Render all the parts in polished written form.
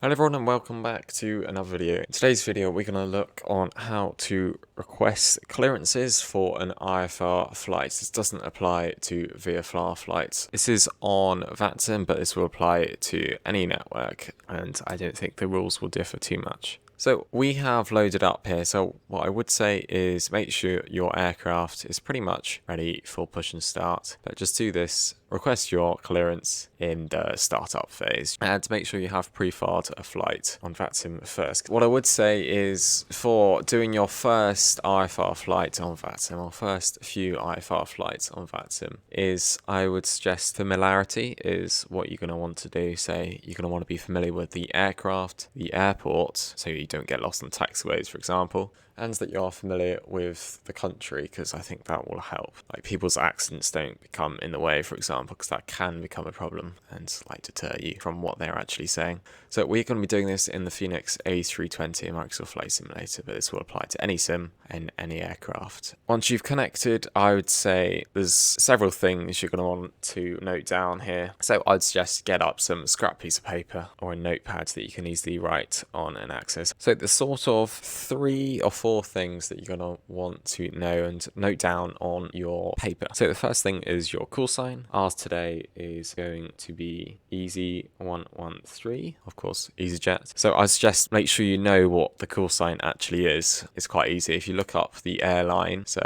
Hello everyone and welcome back to another video. In today's video we're going to look on how to request clearances for an IFR flight. This doesn't apply to VFR flights. This is on VATSIM, but this will apply to any network and I don't think the rules will differ too much. So we have loaded up here, so what I would say is make sure your aircraft is pretty much ready for push and start, but just do this, request your clearance in the startup phase, and make sure you have pre-filed a flight on VATSIM first. What I would say is for doing your first IFR flight on VATSIM, or first few IFR flights on VATSIM, is I would suggest familiarity is what you're going to want to do. Say you're going to want to be familiar with the aircraft, the airport, so you don't get lost on taxiways, for example, and that you are familiar with the country, because I think that will help. Like people's accents don't become in the way, for example, because that can become a problem and like deter you from what they're actually saying. So we're going to be doing this in the Phoenix A320 Microsoft Flight Simulator, but this will apply to any sim and any aircraft. Once you've connected, I would say there's several things you're going to want to note down here. So I'd suggest get up some scrap piece of paper or a notepad that you can easily write on and access. So there's sort of 3 or 4 things that you're going to want to know and note down on your paper. So the first thing is your call sign. Ours today is going to be Easy113, of course, EasyJet. So I suggest make sure you know what the call sign actually is. It's quite easy. If you look up the airline, so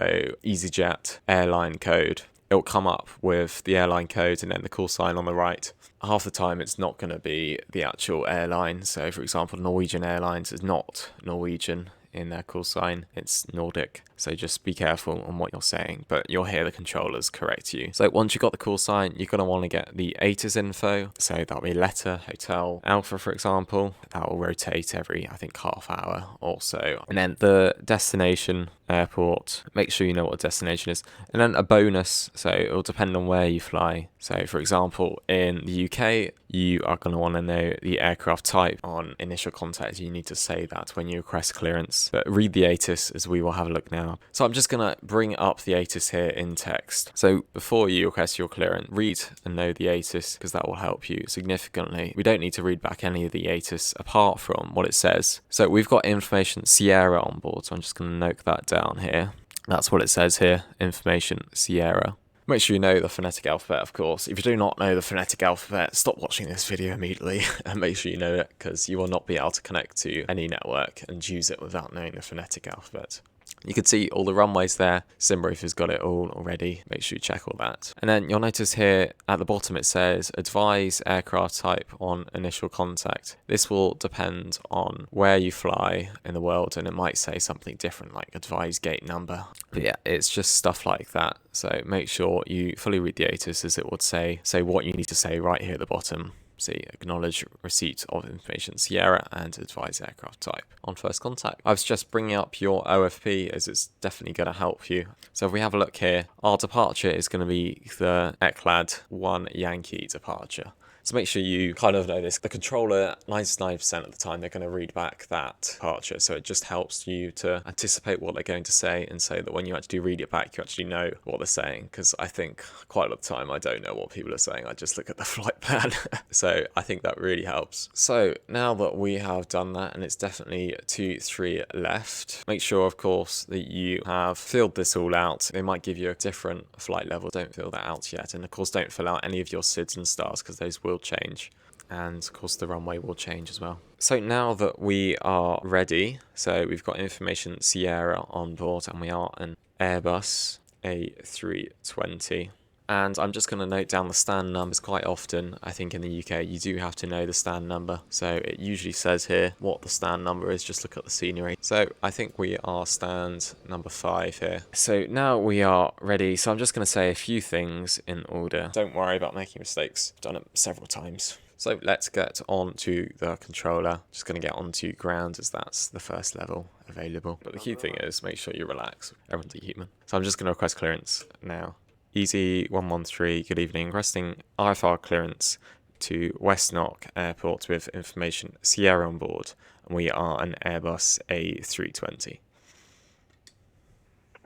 EasyJet airline code, it'll come up with the airline code and then the call sign on the right. Half the time it's not going to be the actual airline. So for example, Norwegian Airlines is not Norwegian in their call sign, it's Nordic. So just be careful on what you're saying, but you'll hear the controllers correct you. So once you've got the call sign, you're going to want to get the ATIS info. So that'll be letter, hotel, alpha, for example. That will rotate every, I think, half hour or so. And then the destination, airport, make sure you know what the destination is. And then a bonus, so it'll depend on where you fly. So for example, in the UK, you are going to want to know the aircraft type. On initial contact, you need to say that when you request clearance. But read the ATIS as we will have a look now. So I'm just going to bring up the ATIS here in text. So before you request your clearance, read and know the ATIS, because that will help you significantly. We don't need to read back any of the ATIS apart from what it says. So we've got information Sierra on board, so I'm just going to note that down here. That's what it says here, information Sierra. Make sure you know the phonetic alphabet, of course. If you do not know the phonetic alphabet, stop watching this video immediately and make sure you know it, because you will not be able to connect to any network and use it without knowing the phonetic alphabet. You can see all the runways there. SimBrief has got it all already. Make sure you check all that. And then you'll notice here at the bottom it says advise aircraft type on initial contact. This will depend on where you fly in the world, and it might say something different like advise gate number. But yeah, it's just stuff like that. So make sure you fully read the ATIS, as it would say what you need to say right here at the bottom. See, acknowledge receipt of information Sierra and advise aircraft type on first contact. I was just bringing up your OFP, as it's definitely going to help you. So if we have a look here, our departure is going to be the ECLAD 1 Yankee departure. So make sure you kind of know this. The controller, 99% of the time, they're going to read back that departure. So it just helps you to anticipate what they're going to say, and so that when you actually read it back, you actually know what they're saying. Because I think quite a lot of the time, I don't know what people are saying. I just look at the flight plan. So I think that really helps. So now that we have done that, and it's definitely 2, 3 left, make sure, of course, that you have filled this all out. They might give you a different flight level. Don't fill that out yet. And of course, don't fill out any of your SIDs and stars, because those will change, and of course the runway will change as well. So now that we are ready, so we've got information Sierra on board, and we are an Airbus A320. And I'm just going to note down the stand numbers. Quite often, I think in the UK, you do have to know the stand number. So it usually says here what the stand number is. Just look at the scenery. So I think we are stand number 5 here. So now we are ready. So I'm just going to say a few things in order. Don't worry about making mistakes. I've done it several times. So let's get on to the controller. Just going to get onto ground, as that's the first level available. But the key thing is make sure you relax. Everyone's a human. So I'm just going to request clearance now. Easy113, good evening. Requesting IFR clearance to West Knock Airport with information Sierra on board, and we are an Airbus A320.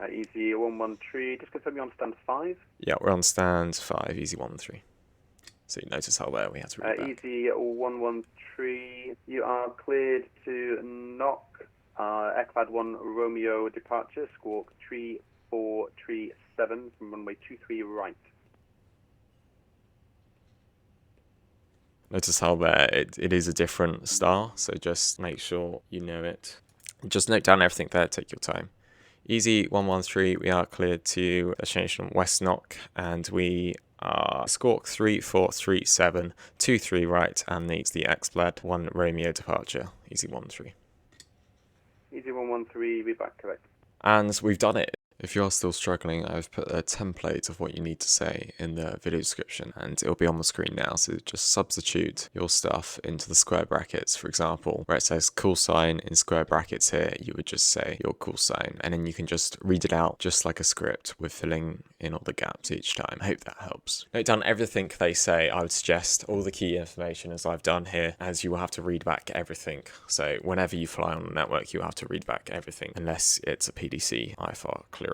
Easy113, just confirm you're on stand 5. Yeah, we're on stand 5, Easy113. So you notice how there we had to read back. Easy 113, you are cleared to knock ECLAD 1 Romeo departure, squawk 3437 from runway 23 right. Notice how there it is a different star, so just make sure you know it. Just note down everything there, take your time. Easy 113, we are cleared to destination West Knock, and we are squawk 3437, 23 right, and needs the ECLAD 1 Romeo departure. Easy 13. Easy 113, be back correct. And we've done it. If you're still struggling, I've put a template of what you need to say in the video description, and it'll be on the screen now, so just substitute your stuff into the square brackets. For example, where it says Callsign in square brackets here, you would just say your Callsign, and then you can just read it out just like a script with filling in all the gaps each time. I hope that helps. Note down everything they say. I would suggest all the key information as I've done here, as you will have to read back everything. So whenever you fly on the network, you have to read back everything, unless it's a PDC IFR clearance.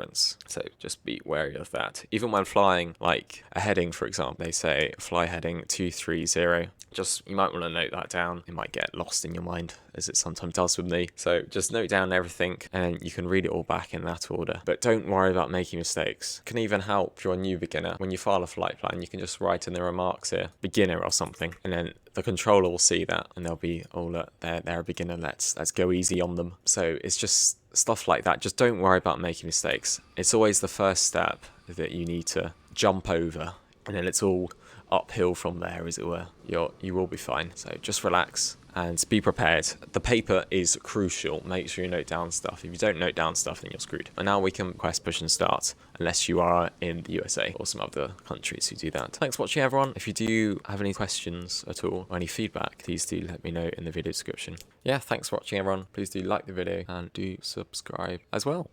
So just be wary of that. Even when flying like a heading, for example, they say fly heading 230. Just, you might want to note that down. It might get lost in your mind, as it sometimes does with me. So just note down everything, and you can read it all back in that order. But don't worry about making mistakes. It can even help if you're a new beginner. When you file a flight plan, you can just write in the remarks here, beginner or something, and then the controller will see that, and they'll be, oh look, they're a beginner, let's go easy on them. So it's just stuff like that. Just don't worry about making mistakes. It's always the first step that you need to jump over, and then it's all uphill from there, as it were. You will be fine. So just relax and be prepared. The paper is crucial. Make sure you note down stuff. If you don't note down stuff, then you're screwed. And now we can request push and start, unless you are in the USA or some other countries who do that. Thanks for watching, everyone. If you do have any questions at all or any feedback, please do let me know in the video description. Yeah, thanks for watching, everyone. Please do like the video and do subscribe as well.